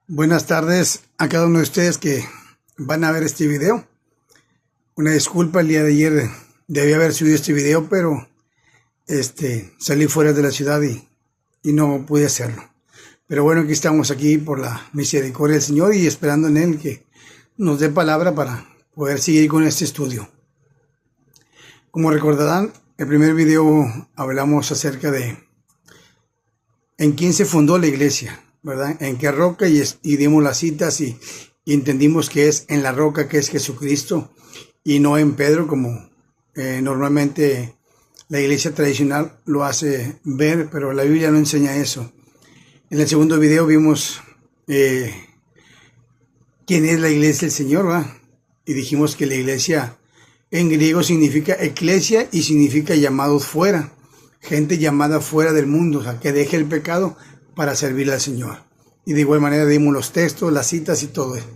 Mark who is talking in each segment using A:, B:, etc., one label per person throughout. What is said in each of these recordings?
A: Buenas tardes a cada uno de ustedes que van a ver este video. Una disculpa, el día de ayer debía haber subido este video, pero salí fuera de la ciudad y no pude hacerlo. Pero bueno, aquí estamos aquí por la misericordia del Señor y esperando en Él que nos dé palabra para poder seguir con este estudio. Como recordarán, el primer video hablamos acerca de en quién se fundó la iglesia, ¿verdad? En qué roca y dimos las citas y entendimos que es en la roca que es Jesucristo y no en Pedro como normalmente la iglesia tradicional lo hace ver, pero la Biblia no enseña eso. En el segundo video vimos quién es la iglesia del Señor, ¿verdad? Y dijimos que la iglesia en griego significa eclesia y significa llamados fuera. Gente llamada fuera del mundo, o sea, que deje el pecado para servirle al Señor. Y de igual manera dimos los textos, las citas y todo eso.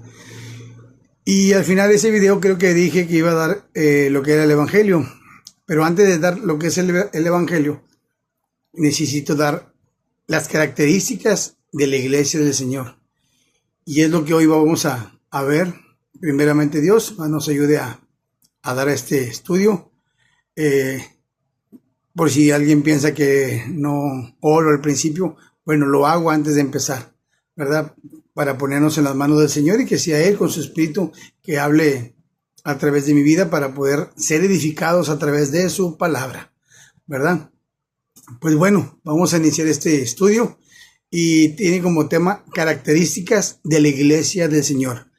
A: Y al final de ese video creo que dije que iba a dar lo que era el Evangelio. Pero antes de dar lo que es el Evangelio, necesito dar las características de la iglesia del Señor. Y es lo que hoy vamos a ver. Primeramente Dios nos ayude a dar este estudio. Por si alguien piensa que no oro al principio, bueno, lo hago antes de empezar, ¿verdad? Para ponernos en las manos del Señor y que sea Él con su Espíritu que hable a través de mi vida para poder ser edificados a través de su palabra, ¿verdad? Pues bueno, vamos a iniciar este estudio y tiene como tema características de la iglesia del Señor.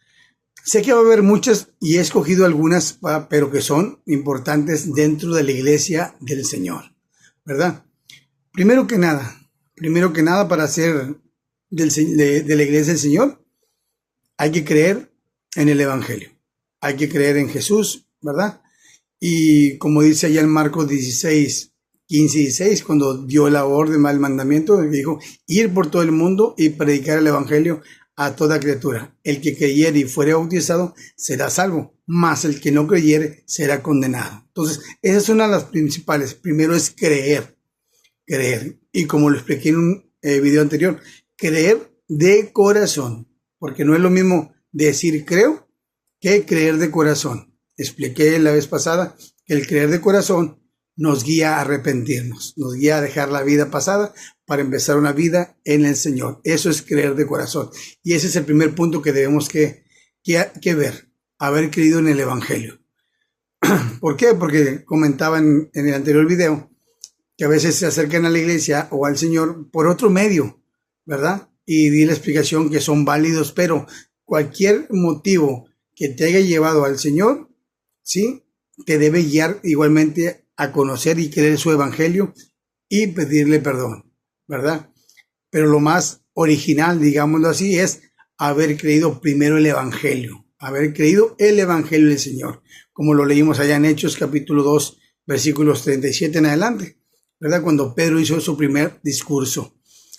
A: Sé que va a haber muchas y he escogido algunas, pero que son importantes dentro de la iglesia del Señor, ¿verdad? Primero que nada, para ser de la iglesia del Señor, hay que creer en el Evangelio. Hay que creer en Jesús, ¿verdad? Y como dice allá en Marcos 16, 15 y 16, cuando dio la orden, el mandamiento, dijo, ir por todo el mundo y predicar el Evangelio a toda criatura. El que creyere y fuere bautizado será salvo, mas el que no creyere será condenado. Entonces, esa es una de las principales. Primero es creer. Y como lo expliqué en un video anterior, creer de corazón, porque no es lo mismo decir creo que creer de corazón. Expliqué la vez pasada que el creer de corazón nos guía a arrepentirnos, nos guía a dejar la vida pasada para empezar una vida en el Señor. Eso es creer de corazón. Y ese es el primer punto que debemos que ver, haber creído en el Evangelio. ¿Por qué? Porque comentaba en el anterior video que a veces se acercan a la iglesia o al Señor por otro medio, ¿verdad? Y di la explicación que son válidos, pero cualquier motivo que te haya llevado al Señor, ¿sí? Te debe guiar igualmente a conocer y creer su Evangelio y pedirle perdón, ¿verdad? Pero lo más original, digámoslo así, es haber creído primero el Evangelio, haber creído el Evangelio del Señor, como lo leímos allá en Hechos capítulo 2, versículos 37 en adelante, ¿verdad? Cuando Pedro hizo su primer discurso.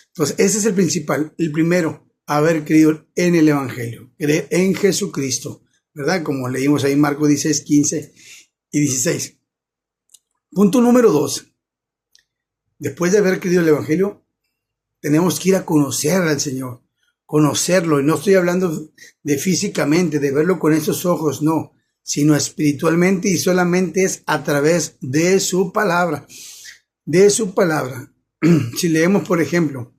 A: Entonces, ese es el principal, el primero, haber creído en el Evangelio, creer en Jesucristo, ¿verdad? Como leímos ahí en Marcos 16, 15 y 16. Punto número 2. Después de haber creído el Evangelio, tenemos que ir a conocer al Señor, conocerlo. Y no estoy hablando de físicamente, de verlo con esos ojos, no, sino espiritualmente y solamente es a través de su palabra. De su palabra. Si leemos, por ejemplo,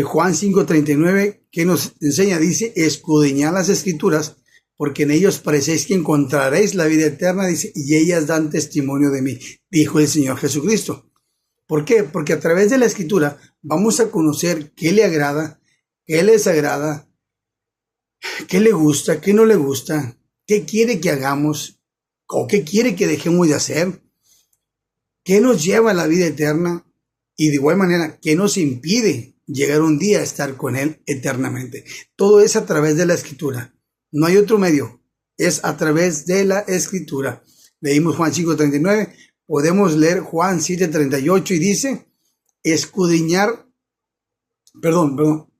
A: Juan 5:39, que nos enseña, dice, escudriñad las Escrituras, porque en ellos parecéis que encontraréis la vida eterna, dice, y ellas dan testimonio de mí, dijo el Señor Jesucristo. ¿Por qué? Porque a través de la Escritura vamos a conocer qué le agrada, qué le desagrada, qué le gusta, qué no le gusta, qué quiere que hagamos o qué quiere que dejemos de hacer, qué nos lleva a la vida eterna y de igual manera qué nos impide llegar un día a estar con Él eternamente. Todo es a través de la Escritura. No hay otro medio, es a través de la Escritura. Leímos Juan 5:39, podemos leer Juan 7:38 y dice, escudriñar,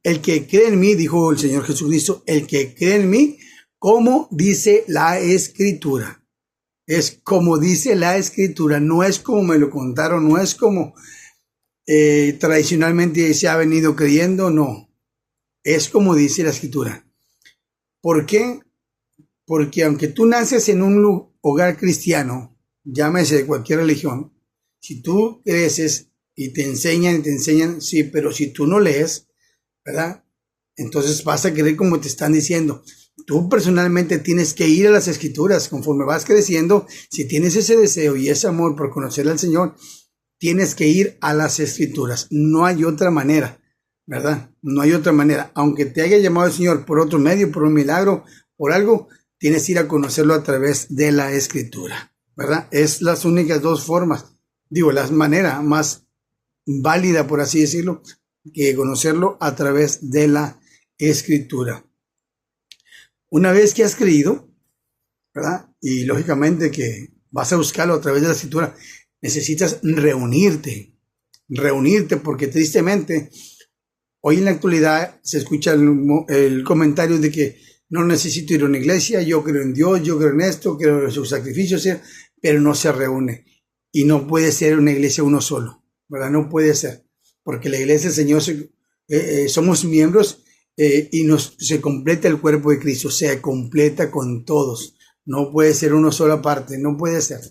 A: el que cree en mí, dijo el Señor Jesucristo, el que cree en mí, como dice la Escritura. Es como dice la Escritura, no es como me lo contaron, no es como tradicionalmente se ha venido creyendo, no. Es como dice la Escritura. ¿Por qué? Porque aunque tú naces en un hogar cristiano, llámese de cualquier religión, si tú creces y te enseñan, sí, pero si tú no lees, ¿verdad? Entonces vas a creer como te están diciendo. Tú personalmente tienes que ir a las Escrituras. Conforme vas creciendo, si tienes ese deseo y ese amor por conocer al Señor, tienes que ir a las Escrituras. No hay otra manera, ¿verdad? No hay otra manera. Aunque te haya llamado el Señor por otro medio, por un milagro, por algo, tienes que ir a conocerlo a través de la Escritura, ¿verdad? Es las únicas dos formas, la manera más válida, por así decirlo, que conocerlo a través de la Escritura. Una vez que has creído, ¿verdad? Y lógicamente que vas a buscarlo a través de la Escritura, necesitas reunirte porque tristemente hoy en la actualidad se escucha el comentario de que no necesito ir a una iglesia, yo creo en Dios, yo creo en esto, creo en sus sacrificios, pero no se reúne. Y no puede ser una iglesia uno solo, ¿verdad? No puede ser, porque la iglesia del Señor somos miembros y se completa el cuerpo de Cristo, se completa con todos. No puede ser uno solo aparte, no puede ser.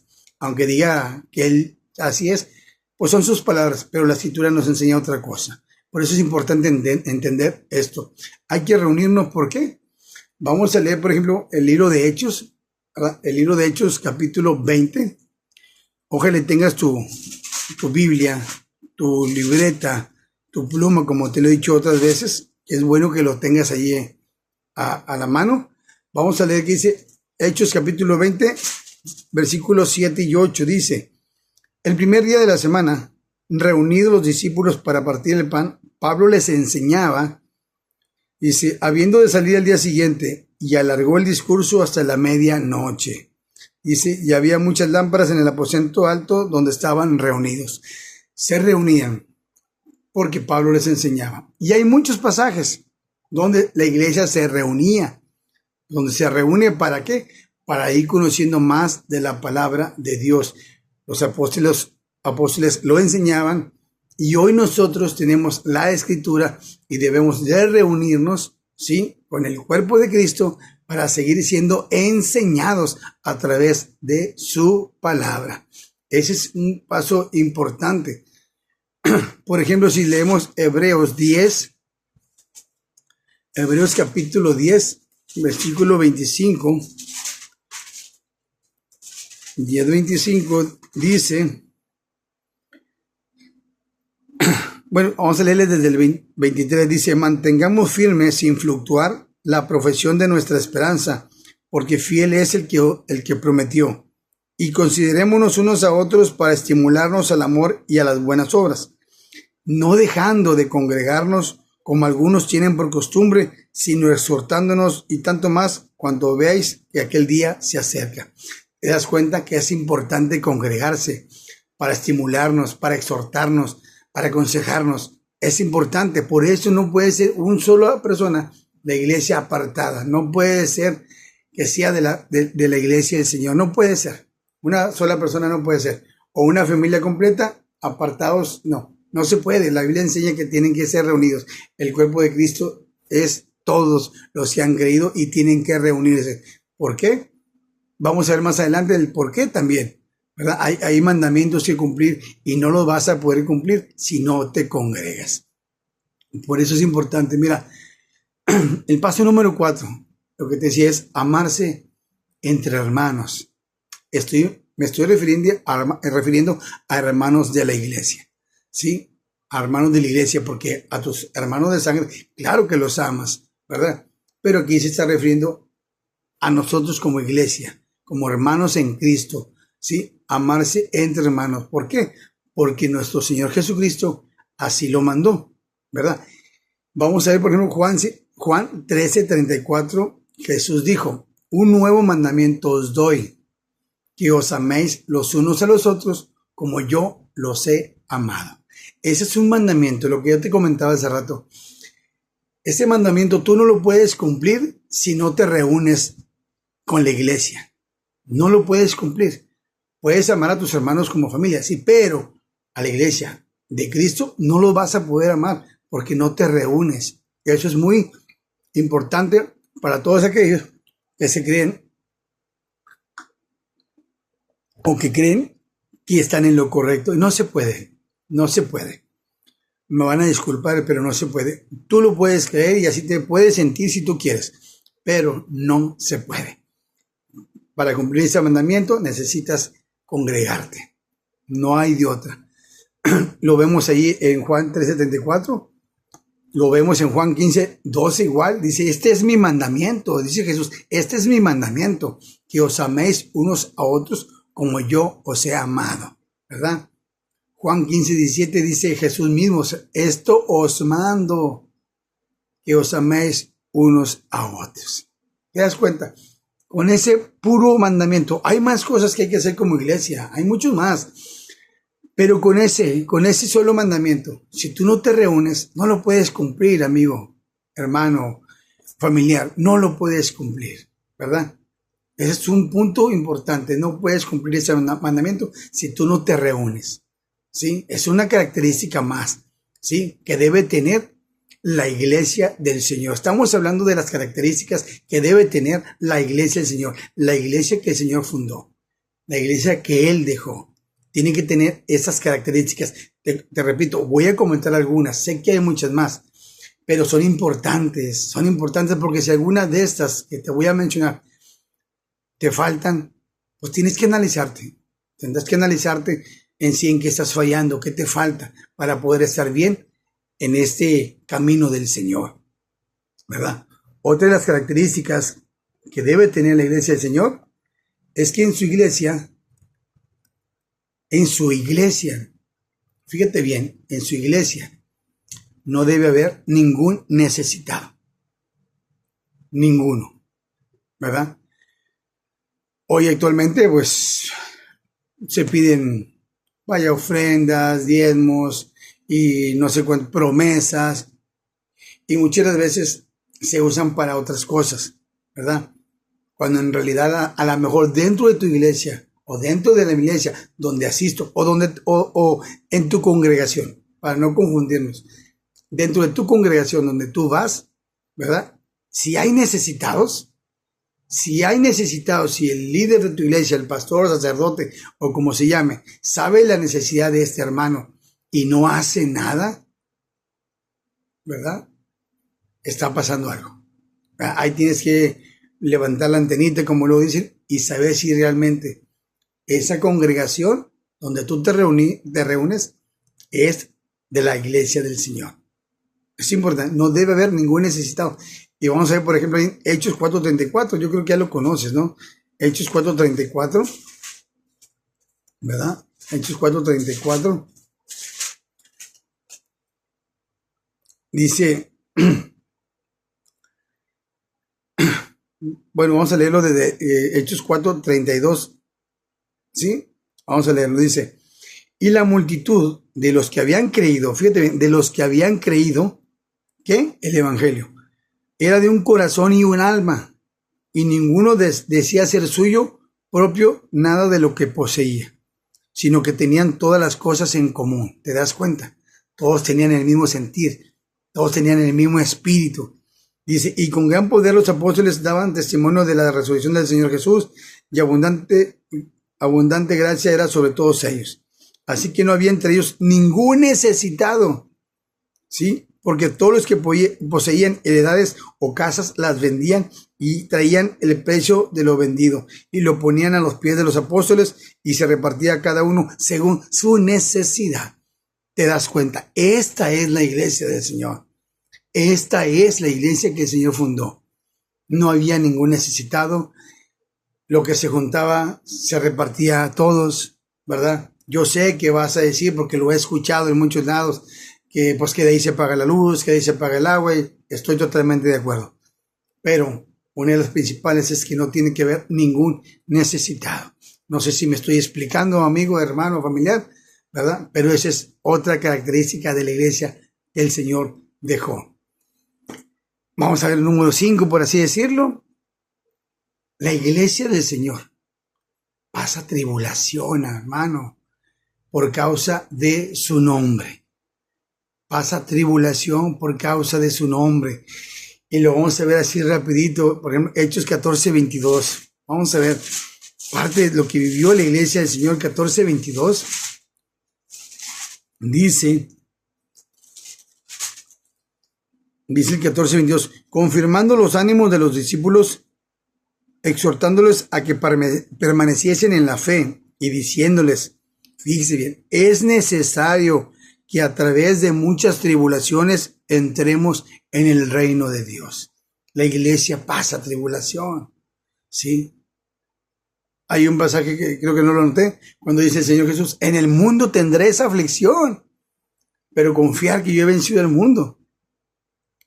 A: Aunque diga que Él así es, pues son sus palabras, pero la Escritura nos enseña otra cosa. Por eso es importante entender esto. Hay que reunirnos, ¿por qué? Vamos a leer, por ejemplo, el libro de Hechos, ¿verdad? El libro de Hechos, capítulo 20. Ojalá tengas tu Biblia, tu libreta, tu pluma, como te lo he dicho otras veces. Es bueno que lo tengas allí a la mano. Vamos a leer que dice Hechos, capítulo 20, versículos 7 y 8. Dice: el primer día de la semana, reunidos los discípulos para partir el pan, Pablo les enseñaba. Dice, habiendo de salir al día siguiente, y alargó el discurso hasta la medianoche. Dice, y había muchas lámparas en el aposento alto donde estaban reunidos. Se reunían porque Pablo les enseñaba. Y hay muchos pasajes donde la iglesia se reunía. Donde se reúne, ¿para qué? Para ir conociendo más de la palabra de Dios. Los apóstoles lo enseñaban. Y hoy nosotros tenemos la Escritura y debemos de reunirnos, ¿sí?, con el cuerpo de Cristo para seguir siendo enseñados a través de su palabra. Ese es un paso importante. Por ejemplo, si leemos Hebreos capítulo 10, versículo 25, 10:25 dice... Bueno, vamos a leerles desde el 23. Dice, mantengamos firme sin fluctuar la profesión de nuestra esperanza, porque fiel es el que prometió. Y considerémonos unos a otros para estimularnos al amor y a las buenas obras, no dejando de congregarnos como algunos tienen por costumbre, sino exhortándonos, y tanto más cuando veáis que aquel día se acerca. Te das cuenta que es importante congregarse para estimularnos, para exhortarnos, para aconsejarnos. Es importante. Por eso no puede ser una sola persona de iglesia apartada. No puede ser que sea de la iglesia del Señor. No puede ser. Una sola persona no puede ser. O una familia completa, apartados, no se puede. La Biblia enseña que tienen que ser reunidos. El cuerpo de Cristo es todos los que han creído y tienen que reunirse. ¿Por qué? Vamos a ver más adelante el por qué también, ¿verdad? Hay mandamientos que cumplir y no los vas a poder cumplir si no te congregas. Por eso es importante. Mira, el paso número 4, lo que te decía es amarse entre hermanos. Me estoy refiriendo a hermanos de la iglesia, ¿sí? A hermanos de la iglesia, porque a tus hermanos de sangre, claro que los amas, ¿verdad? Pero aquí se está refiriendo a nosotros como iglesia, como hermanos en Cristo, ¿sí? Amarse entre hermanos. ¿Por qué? Porque nuestro Señor Jesucristo así lo mandó, ¿verdad? Vamos a ver, por ejemplo, Juan 13:34, Jesús dijo, un nuevo mandamiento os doy, que os améis los unos a los otros como yo los he amado. Ese es un mandamiento, lo que yo te comentaba hace rato. Ese mandamiento tú no lo puedes cumplir si no te reúnes con la iglesia. No lo puedes cumplir. Puedes amar a tus hermanos como familia, sí, pero a la iglesia de Cristo no lo vas a poder amar porque no te reúnes, Eso es muy importante para todos aquellos que se creen o que creen que están en lo correcto. Y no se puede, no se puede. Me van a disculpar, pero no se puede. Tú lo puedes creer y así te puedes sentir si tú quieres, pero no se puede. Para cumplir ese mandamiento necesitas congregarte. No hay de otra. Lo vemos ahí en Juan 3:74. Lo vemos en Juan 15:12 igual. Dice, este es mi mandamiento. Dice Jesús, este es mi mandamiento, que os améis unos a otros como yo os he amado. ¿Verdad? Juan 15:17 dice Jesús mismo, esto os mando, que os améis unos a otros. ¿Te das cuenta? Con ese puro mandamiento, hay más cosas que hay que hacer como iglesia, hay muchos más, pero con ese solo mandamiento, si tú no te reúnes, no lo puedes cumplir, amigo, hermano, familiar, no lo puedes cumplir, ¿verdad? Ese es un punto importante, no puedes cumplir ese mandamiento si tú no te reúnes, ¿sí? Es una característica más, ¿sí? Que debe tener la iglesia del Señor. Estamos hablando de las características que debe tener la iglesia del Señor, la iglesia que el Señor fundó, la iglesia que Él dejó. Tiene que tener esas características. Te repito, voy a comentar algunas, sé que hay muchas más, pero son importantes porque si alguna de estas que te voy a mencionar te faltan, pues tienes que analizarte, tendrás que analizarte en sí en qué estás fallando, qué te falta para poder estar bien en este camino del Señor, ¿verdad? Otra de las características que debe tener la iglesia del Señor es que en su iglesia, fíjate bien, en su iglesia no debe haber ningún necesitado, ninguno, ¿verdad? Hoy actualmente, pues, se piden, ofrendas, diezmos y no sé cuántas promesas, y muchas veces se usan para otras cosas, ¿verdad? Cuando en realidad a lo mejor dentro de tu iglesia o dentro de la iglesia donde asisto o en tu congregación, para no confundirnos, dentro de tu congregación donde tú vas, ¿verdad? Si hay necesitados, si el líder de tu iglesia, el pastor, sacerdote o como se llame, sabe la necesidad de este hermano y no hace nada, ¿verdad? Está pasando algo. Ahí tienes que levantar la antenita, como lo dicen, y saber si realmente esa congregación donde tú te reúnes es de la iglesia del Señor. Es importante, no debe haber ningún necesitado. Y vamos a ver, por ejemplo, en Hechos 4:34, yo creo que ya lo conoces, ¿no? Hechos 4:34, ¿verdad? Hechos 4:34 dice, bueno, vamos a leerlo desde Hechos 4:32, ¿sí? Vamos a leerlo, dice, y la multitud de los que habían creído, fíjate bien, de los que habían creído, ¿qué? El evangelio. Era de un corazón y un alma, y ninguno decía ser suyo propio nada de lo que poseía, sino que tenían todas las cosas en común. ¿Te das cuenta? Todos tenían el mismo sentir, todos tenían el mismo espíritu. Dice, y con gran poder los apóstoles daban testimonio de la resurrección del Señor Jesús, y abundante gracia era sobre todos ellos. Así que no había entre ellos ningún necesitado, ¿sí? Porque todos los que poseían heredades o casas las vendían y traían el precio de lo vendido y lo ponían a los pies de los apóstoles y se repartía cada uno según su necesidad. ¿Te das cuenta? Esta es la iglesia del Señor. Esta es la iglesia que el Señor fundó. No había ningún necesitado. Lo que se juntaba se repartía a todos, ¿verdad? Yo sé que vas a decir, porque lo he escuchado en muchos lados, que pues que de ahí se paga la luz, que de ahí se paga el agua, y estoy totalmente de acuerdo. Pero una de las principales es que no tiene que haber ningún necesitado. No sé si me estoy explicando, amigo, hermano, familiar, ¿verdad? Pero esa es otra característica de la iglesia que el Señor dejó. Vamos a ver el número 5, por así decirlo. La iglesia del Señor pasa tribulación, hermano, por causa de su nombre. pasa tribulación por causa de su nombre. Y lo vamos a ver así rapidito, por ejemplo, Hechos 14:22. Vamos a ver parte de lo que vivió la iglesia del Señor, 14:22. Dice el 14:22, confirmando los ánimos de los discípulos, exhortándoles a que permaneciesen en la fe y diciéndoles, fíjese bien, es necesario que a través de muchas tribulaciones entremos en el reino de Dios. La iglesia pasa tribulación, ¿sí? Hay un pasaje que creo que no lo noté, cuando dice el Señor Jesús, en el mundo tendréis aflicción, pero confiar que yo he vencido el mundo.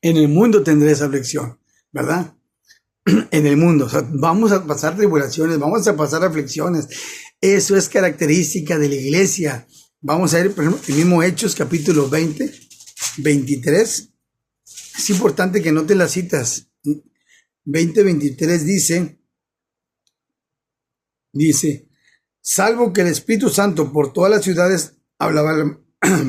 A: En el mundo tendréis aflicción, ¿verdad? En el mundo, o sea, vamos a pasar tribulaciones, vamos a pasar aflicciones. Eso es característica de la iglesia. Vamos a ver, por ejemplo, el mismo Hechos, capítulo 20, 23. Es importante que noten las citas. 20:23 dice, salvo que el Espíritu Santo por todas las ciudades, hablaba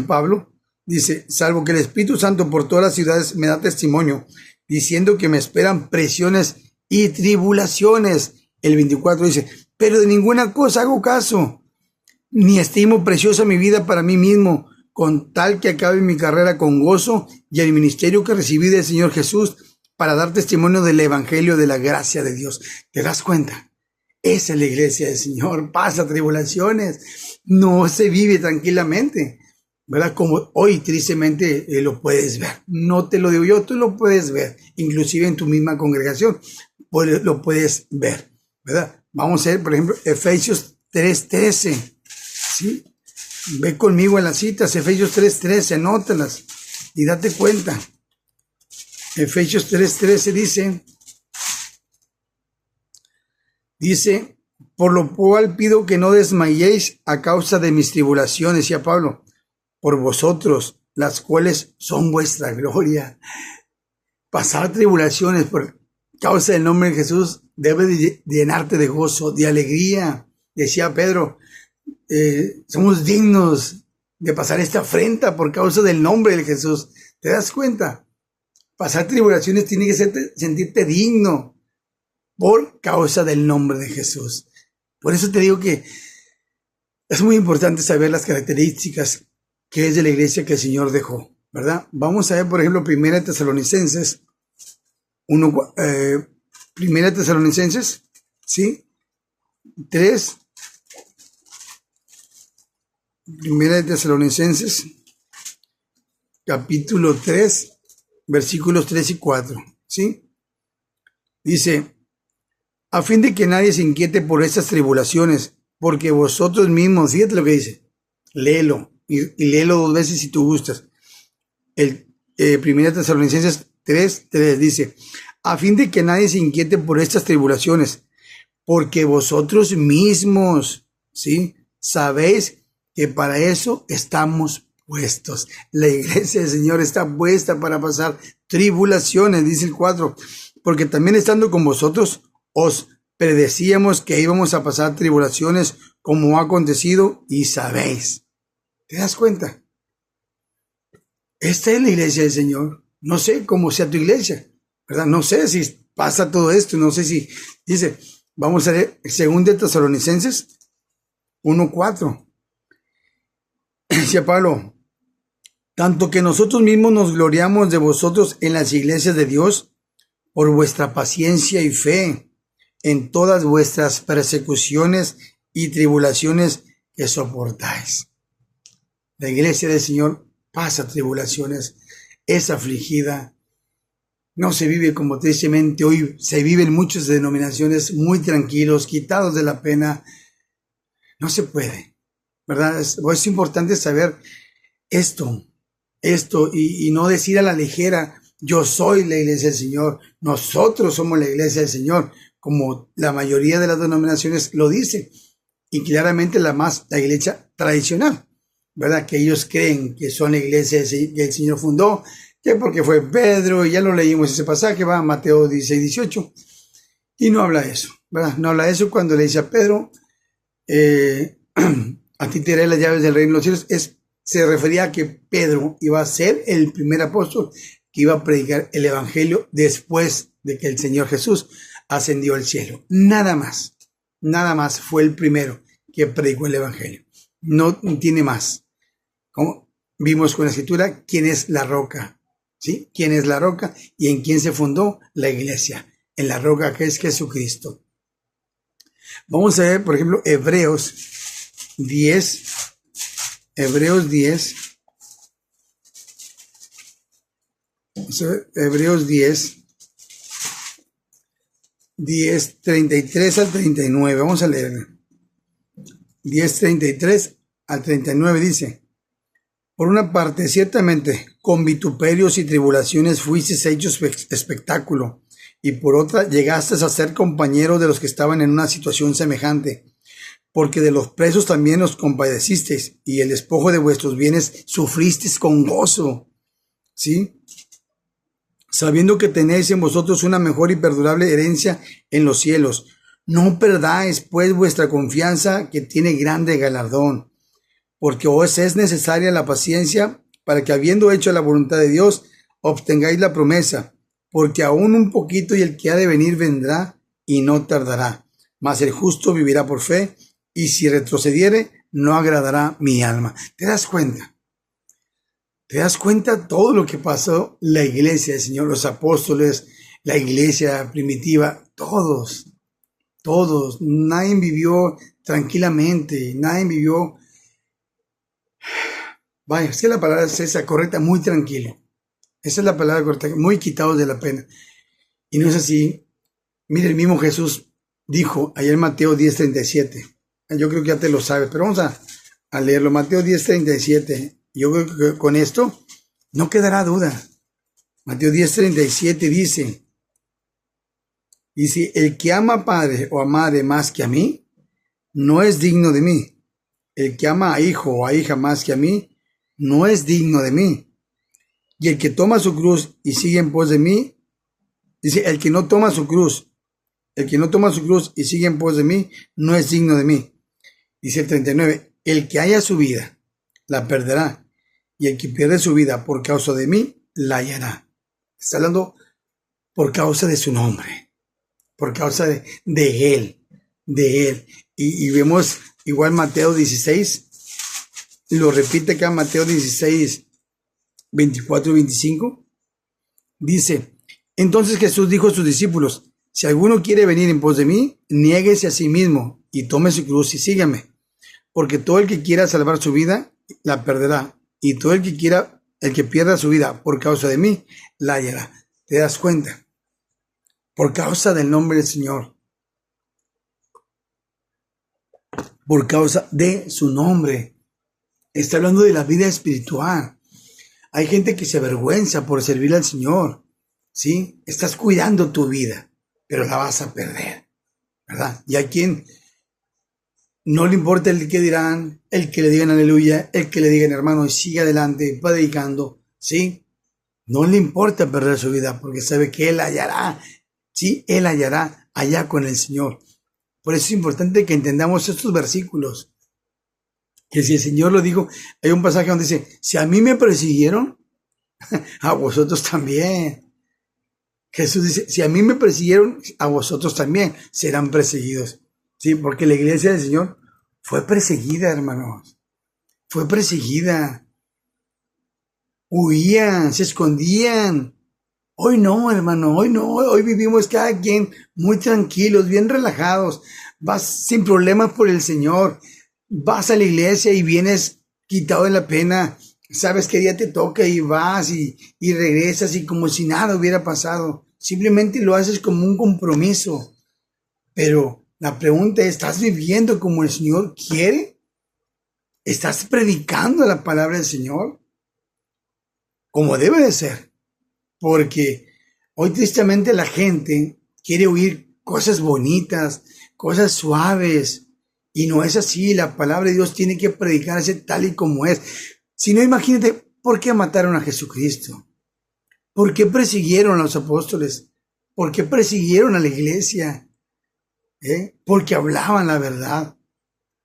A: Pablo, dice, salvo que el Espíritu Santo por todas las ciudades me da testimonio, diciendo que me esperan presiones y tribulaciones. El 24 dice, pero de ninguna cosa hago caso, ni estimo preciosa mi vida para mí mismo, con tal que acabe mi carrera con gozo y el ministerio que recibí del Señor Jesús para dar testimonio del evangelio de la gracia de Dios. ¿Te das cuenta? Esa es la iglesia del Señor, pasa tribulaciones, no se vive tranquilamente, ¿verdad? Como hoy tristemente lo puedes ver. No te lo digo yo, tú lo puedes ver, inclusive en tu misma congregación, lo puedes ver, ¿verdad? Vamos a ver, por ejemplo, Efesios 3:13, ¿sí? Ve conmigo en las citas, Efesios 3:13, anótalas y date cuenta. Efesios 3:13 dice, por lo cual pido que no desmayéis a causa de mis tribulaciones, decía Pablo, por vosotros, las cuales son vuestra gloria. Pasar tribulaciones por causa del nombre de Jesús debe de llenarte de gozo, de alegría. Decía Pedro, somos dignos de pasar esta afrenta por causa del nombre de Jesús. ¿Te das cuenta? Pasar tribulaciones tiene que sentirte digno por causa del nombre de Jesús. Por eso te digo que es muy importante saber las características que es de la iglesia que el Señor dejó, ¿verdad? Vamos a ver, por ejemplo, Primera Tesalonicenses, ¿sí? 3. Primera Tesalonicenses, capítulo 3, versículos 3 y 4, ¿sí? Dice, a fin de que nadie se inquiete por estas tribulaciones, porque vosotros mismos, fíjate lo que dice, léelo, y léelo 2 veces si tú gustas. Primera Tesalonicenses 3:3 dice, a fin de que nadie se inquiete por estas tribulaciones, porque vosotros mismos, ¿sí? Sabéis que para eso estamos puestos. La iglesia del Señor está puesta para pasar tribulaciones, dice el 4, porque también estando con vosotros, os predecíamos que íbamos a pasar tribulaciones como ha acontecido y sabéis. ¿Te das cuenta? Esta es la iglesia del Señor. No sé cómo sea tu iglesia, ¿verdad? No sé si pasa todo esto, no sé si... Dice, vamos a leer 2 Tesalonicenses 1:4. Decía Pablo, tanto que nosotros mismos nos gloriamos de vosotros en las iglesias de Dios por vuestra paciencia y fe en todas vuestras persecuciones y tribulaciones que soportáis. La iglesia del Señor pasa tribulaciones, es afligida, no se vive como tristemente hoy se vive en muchas denominaciones muy tranquilos, quitados de la pena. No se puede, ¿verdad? Es importante saber esto y no decir a la ligera, yo soy la iglesia del Señor, nosotros somos la iglesia del Señor, como la mayoría de las denominaciones lo dice, y claramente la iglesia tradicional, ¿verdad? Que ellos creen que son la iglesia que el Señor fundó, que porque fue Pedro, y ya lo leímos ese pasaje, va a Mateo 16:18, y no habla eso, ¿verdad? No habla eso cuando le dice a Pedro, a ti te daré las llaves del reino de los cielos, es se refería a que Pedro iba a ser el primer apóstol que iba a predicar el evangelio después de que el Señor Jesús ascendió al cielo. Nada más fue el primero que predicó el evangelio. No tiene más. Como vimos con la escritura, ¿quién es la roca? ¿Sí? ¿Quién es la roca? ¿Y en quién se fundó la iglesia? En la roca que es Jesucristo. Vamos a ver, por ejemplo, Hebreos 10. Hebreos 10. Vamos a ver, Hebreos 10. 10, 33 al 39. Vamos a leer. 10, 33 al 39 dice: por una parte, ciertamente, con vituperios y tribulaciones fuisteis hechos espectáculo, y por otra, llegasteis a ser compañeros de los que estaban en una situación semejante, porque de los presos también os compadecisteis, y el despojo de vuestros bienes sufristeis con gozo, ¿sí? Sabiendo que tenéis en vosotros una mejor y perdurable herencia en los cielos. No perdáis, pues, vuestra confianza, que tiene grande galardón. Porque os es necesaria la paciencia, para que, habiendo hecho la voluntad de Dios, obtengáis la promesa. Porque aún un poquito, y el que ha de venir vendrá, y no tardará. Mas el justo vivirá por fe, y si retrocediere, no agradará mi alma. ¿Te das cuenta? ¿Te das cuenta todo lo que pasó la iglesia del Señor, los apóstoles, la iglesia primitiva? Todos, nadie vivió tranquilamente, nadie vivió, vaya, es que la palabra es esa, correcta, muy tranquilo. Esa es la palabra correcta, muy quitados de la pena. Y no es así. Mire, el mismo Jesús dijo ayer en Mateo 10:37. Yo creo que ya te lo sabes, pero vamos a leerlo. Mateo 10:37. Yo creo que con esto no quedará duda. Mateo 10:37 dice, el que ama a padre o a madre más que a mí, no es digno de mí. El que ama a hijo o a hija más que a mí, no es digno de mí. Y el que toma su cruz y sigue en pos de mí, dice, el que no toma su cruz y sigue en pos de mí, no es digno de mí. Dice el 39, el que haya su vida, la perderá. Y el que pierde su vida por causa de mí, la hallará. Está hablando por causa de su nombre, por causa de él. Y vemos igual Mateo 16, lo repite acá Mateo 16, 24 y 25. Dice, entonces Jesús dijo a sus discípulos, si alguno quiere venir en pos de mí, niéguese a sí mismo y tome su cruz y sígame. Porque todo el que quiera salvar su vida, la perderá. Y todo el que pierda su vida por causa de mí, la hallará. ¿Te das cuenta? Por causa del nombre del Señor. Por causa de su nombre. Está hablando de la vida espiritual. Hay gente que se avergüenza por servir al Señor. ¿Sí? Estás cuidando tu vida, pero la vas a perder. ¿Verdad? Y hay quien no le importa el que dirán, el que le digan aleluya, el que le digan hermano y sigue adelante, predicando, ¿sí? No le importa perder su vida porque sabe que él hallará, ¿sí? Él hallará allá con el Señor. Por eso es importante que entendamos estos versículos. Que si el Señor lo dijo, hay un pasaje donde dice, si a mí me persiguieron, a vosotros también. Jesús dice, si a mí me persiguieron, a vosotros también serán perseguidos. Sí, porque la iglesia del Señor fue perseguida, hermanos. Fue perseguida. Huían, se escondían. Hoy no, hermano, hoy no. Hoy vivimos cada quien muy tranquilos, bien relajados. Vas sin problemas por el Señor. Vas a la iglesia y vienes quitado de la pena. Sabes qué día te toca y vas y regresas y como si nada hubiera pasado. Simplemente lo haces como un compromiso. Pero la pregunta es, ¿estás viviendo como el Señor quiere? ¿Estás predicando la palabra del Señor? Como debe de ser. Porque hoy tristemente la gente quiere oír cosas bonitas, cosas suaves. Y no es así. La palabra de Dios tiene que predicarse tal y como es. Si no, imagínate, ¿por qué mataron a Jesucristo? ¿Por qué persiguieron a los apóstoles? ¿Por qué persiguieron a la iglesia? Porque hablaban la verdad.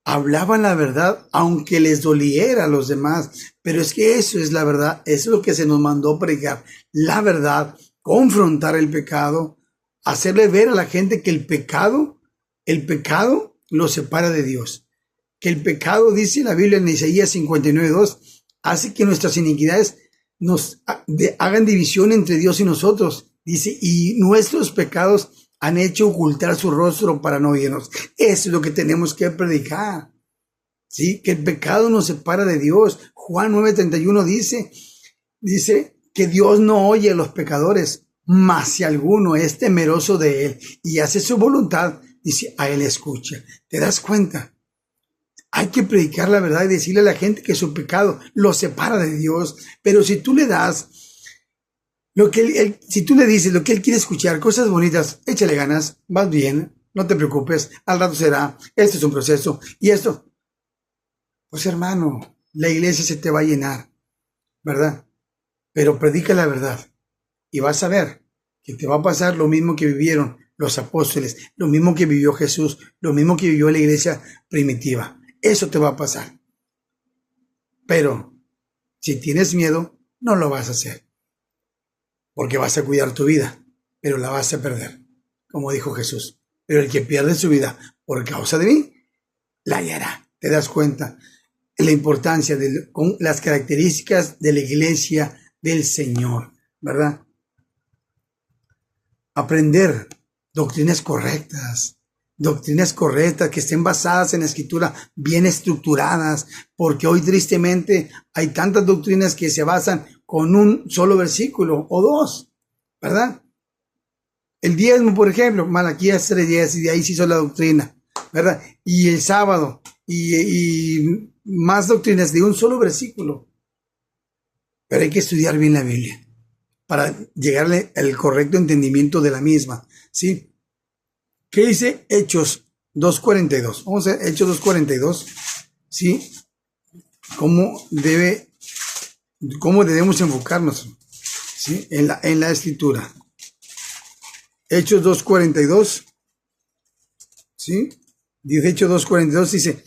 A: hablaban la verdad aunque les doliera a los demás. Pero es que eso es la verdad, eso es lo que se nos mandó predicar. La verdad, confrontar el pecado, hacerle ver a la gente que el pecado lo separa de Dios. Que el pecado, dice la Biblia en Isaías 59:2, hace que nuestras iniquidades nos hagan división entre Dios y nosotros. Dice, y nuestros pecados han hecho ocultar su rostro para no oírnos. Eso es lo que tenemos que predicar. ¿Sí? Que el pecado nos separa de Dios. Juan 9:31 dice que Dios no oye a los pecadores, mas si alguno es temeroso de él y hace su voluntad, dice, a él escucha. ¿Te das cuenta? Hay que predicar la verdad y decirle a la gente que su pecado lo separa de Dios. Pero si tú le das si tú le dices lo que él quiere escuchar, cosas bonitas, échale ganas, vas bien, no te preocupes, al rato será, esto es un proceso y esto, pues hermano, la iglesia se te va a llenar, ¿verdad? Pero predica la verdad y vas a ver que te va a pasar lo mismo que vivieron los apóstoles, lo mismo que vivió Jesús, lo mismo que vivió la iglesia primitiva. Eso te va a pasar. Pero si tienes miedo, no lo vas a hacer. Porque vas a cuidar tu vida, pero la vas a perder, como dijo Jesús. Pero el que pierde su vida por causa de mí, la hallará. ¿Te das cuenta? La importancia con las características de la iglesia del Señor, ¿verdad? Aprender doctrinas correctas que estén basadas en la escritura, bien estructuradas, porque hoy tristemente hay tantas doctrinas que se basan con un solo versículo o dos, ¿verdad? El diezmo, por ejemplo, Malaquías 3:10, y de ahí se hizo la doctrina, ¿verdad? Y el sábado, y más doctrinas de un solo versículo. Pero hay que estudiar bien la Biblia para llegarle al correcto entendimiento de la misma, ¿sí? ¿Qué dice Hechos 2:42? Vamos a ver Hechos 2:42, ¿sí? ¿Cómo debemos enfocarnos, ¿sí? en la escritura? Hechos 2:42, ¿sí? Dice Hechos 2:42, dice,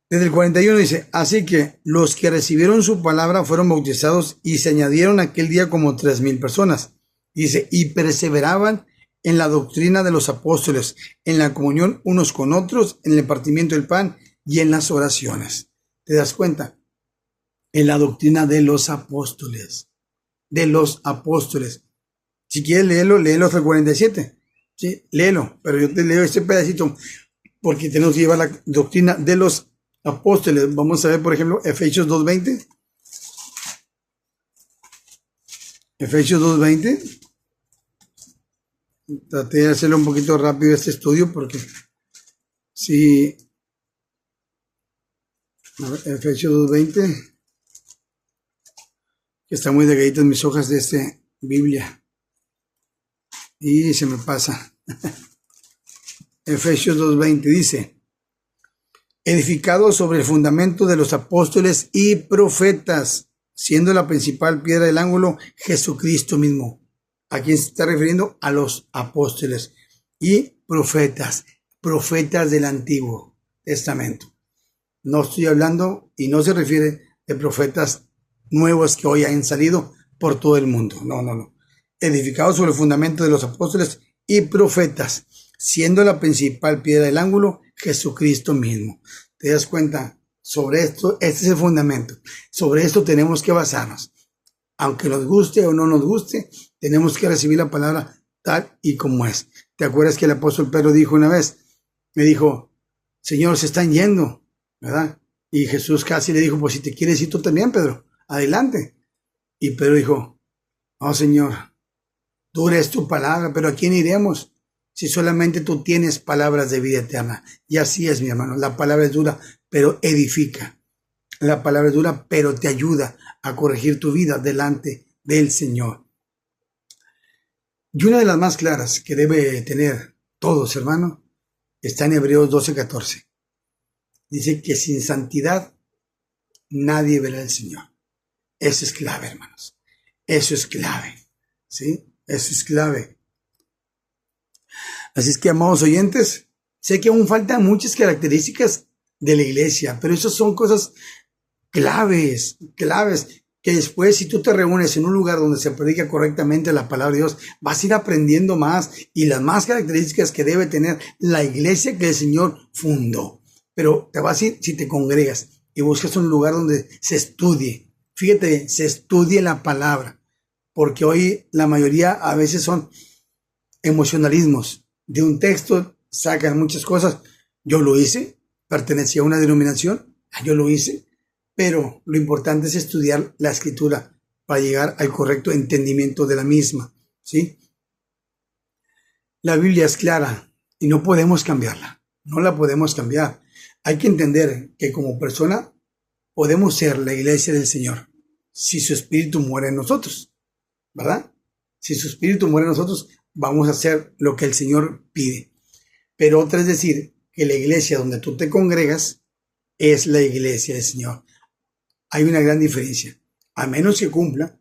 A: desde el 41 dice, así que los que recibieron su palabra fueron bautizados y se añadieron aquel día como 3,000 personas. Dice, y perseveraban en la doctrina de los apóstoles, en la comunión unos con otros, en el partimiento del pan y en las oraciones. ¿Te das cuenta? En la doctrina de los apóstoles. De los apóstoles. Si quieres léelo hasta el 47. Sí, léelo, pero yo te leo este pedacito porque tenemos que llevar la doctrina de los apóstoles. Vamos a ver, por ejemplo, Efesios 2:20. Efesios 2:20. Traté de hacerlo un poquito rápido este estudio porque sí. A ver, Efesios 2:20. Que está muy delgaditas mis hojas de esta Biblia. Y se me pasa. Efesios 2:20 dice, edificado sobre el fundamento de los apóstoles y profetas, siendo la principal piedra del ángulo Jesucristo mismo. ¿A quién se está refiriendo? A los apóstoles y profetas del Antiguo Testamento. No estoy hablando y no se refiere de profetas nuevos que hoy han salido por todo el mundo. No. Edificado sobre el fundamento de los apóstoles y profetas, siendo la principal piedra del ángulo Jesucristo mismo. ¿Te das cuenta? Sobre esto, este es el fundamento. Sobre esto tenemos que basarnos. Aunque nos guste o no nos guste, tenemos que recibir la palabra tal y como es. ¿Te acuerdas que el apóstol Pedro dijo una vez? Me dijo, Señor, se están yendo, ¿verdad? Y Jesús casi le dijo, pues si te quieres ir tú también, Pedro, adelante. Y Pedro dijo, no, Señor, dura es tu palabra, pero ¿a quién iremos? Si solamente tú tienes palabras de vida eterna. Y así es, mi hermano, la palabra es dura, pero edifica. La palabra es dura, pero te ayuda a corregir tu vida delante del Señor. Y una de las más claras que debe tener todos, hermano, está en Hebreos 12:14. Dice que sin santidad nadie verá al Señor. Eso es clave, hermanos. Eso es clave. ¿Sí? Eso es clave. Así es que, amados oyentes, sé que aún faltan muchas características de la iglesia, pero esas son cosas claves, que después si tú te reúnes en un lugar donde se predica correctamente la palabra de Dios, vas a ir aprendiendo más y las más características que debe tener la iglesia que el Señor fundó. Pero te vas a ir si te congregas y buscas un lugar donde se estudie. Fíjate bien, se estudie la palabra, porque hoy la mayoría a veces son emocionalismos. De un texto sacan muchas cosas. Yo lo hice, pertenecía a una denominación, yo lo hice, pero lo importante es estudiar la escritura para llegar al correcto entendimiento de la misma, ¿sí? La Biblia es clara y no podemos cambiarla, no la podemos cambiar. Hay que entender que como persona podemos ser la iglesia del Señor si su espíritu muere en nosotros, ¿verdad? Si su espíritu muere en nosotros, vamos a hacer lo que el Señor pide. Pero otra es decir, que la iglesia donde tú te congregas es la iglesia del Señor. Hay una gran diferencia, a menos que cumpla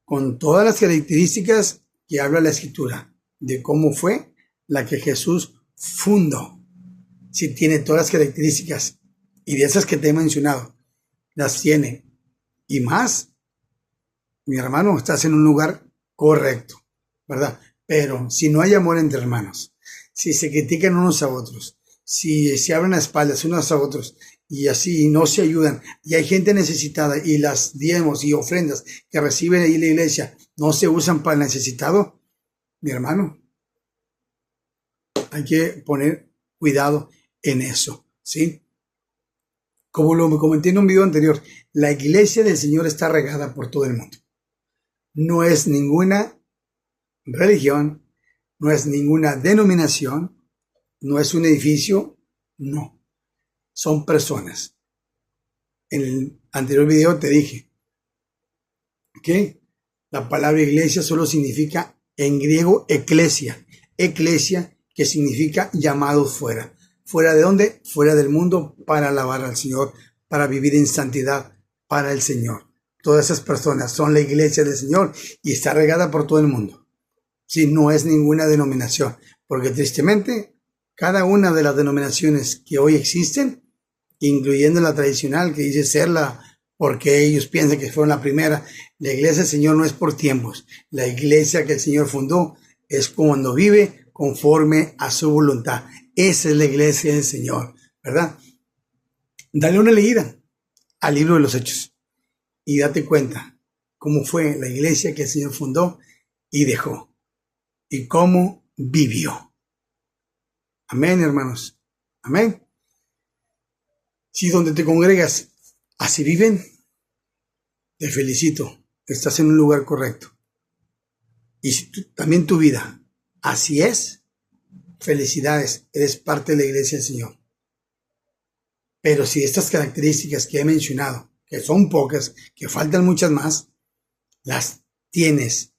A: con todas las características que habla la Escritura, de cómo fue la que Jesús fundó. Si tiene todas las características, y de esas que te he mencionado, las tiene, y más, mi hermano, estás en un lugar correcto, ¿verdad? Pero si no hay amor entre hermanos, si se critican unos a otros, si se abren las espaldas unos a otros, y así no se ayudan, y hay gente necesitada, y las diezmos y ofrendas que reciben ahí en la iglesia no se usan para el necesitado, mi hermano, hay que poner cuidado en eso, ¿sí? Como lo comenté en un video anterior, la iglesia del Señor está regada por todo el mundo. No es ninguna religión, no es ninguna denominación, no es un edificio, no. Son personas. En el anterior video te dije que la palabra iglesia solo significa en griego eclesia. Eclesia que significa llamados fuera. ¿Fuera de dónde? Fuera del mundo para alabar al Señor, para vivir en santidad para el Señor. Todas esas personas son la iglesia del Señor y está regada por todo el mundo. Sí, no es ninguna denominación, porque tristemente cada una de las denominaciones que hoy existen, incluyendo la tradicional que dice serla porque ellos piensan que fueron la primera, la iglesia del Señor no es por tiempos. La iglesia que el Señor fundó es cuando vive conforme a su voluntad. Esa es la iglesia del Señor, ¿verdad? Dale una leída al libro de los Hechos y date cuenta cómo fue la iglesia que el Señor fundó y dejó y cómo vivió. Amén, hermanos. Amén. Si donde te congregas así viven, te felicito, estás en un lugar correcto. Y si también tu vida así es, felicidades, eres parte de la iglesia del Señor. Pero si estas características que he mencionado, que son pocas, que faltan muchas más, las tienes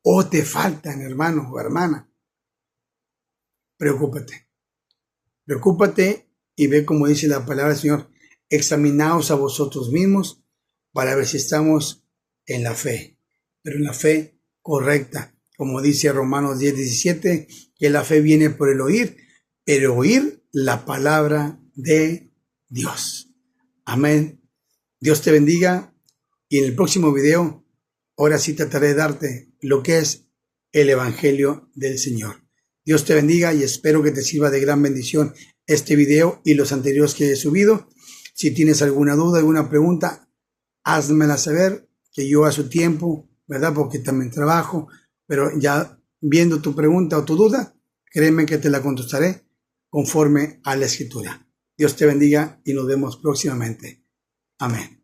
A: o te faltan, hermano o hermana, preocúpate. Preocúpate y ve como dice la palabra del Señor, examinaos a vosotros mismos para ver si estamos en la fe, pero en la fe correcta, como dice Romanos 10:17, que la fe viene por el oír, pero oír la palabra de Dios. Amén. Dios te bendiga y en el próximo video, ahora sí trataré de darte lo que es el Evangelio del Señor. Dios te bendiga y espero que te sirva de gran bendición este video y los anteriores que he subido. Si tienes alguna duda, alguna pregunta, házmela saber, que yo a su tiempo, ¿verdad? Porque también trabajo, pero ya viendo tu pregunta o tu duda, créeme que te la contestaré conforme a la Escritura. Dios te bendiga y nos vemos próximamente. Amén.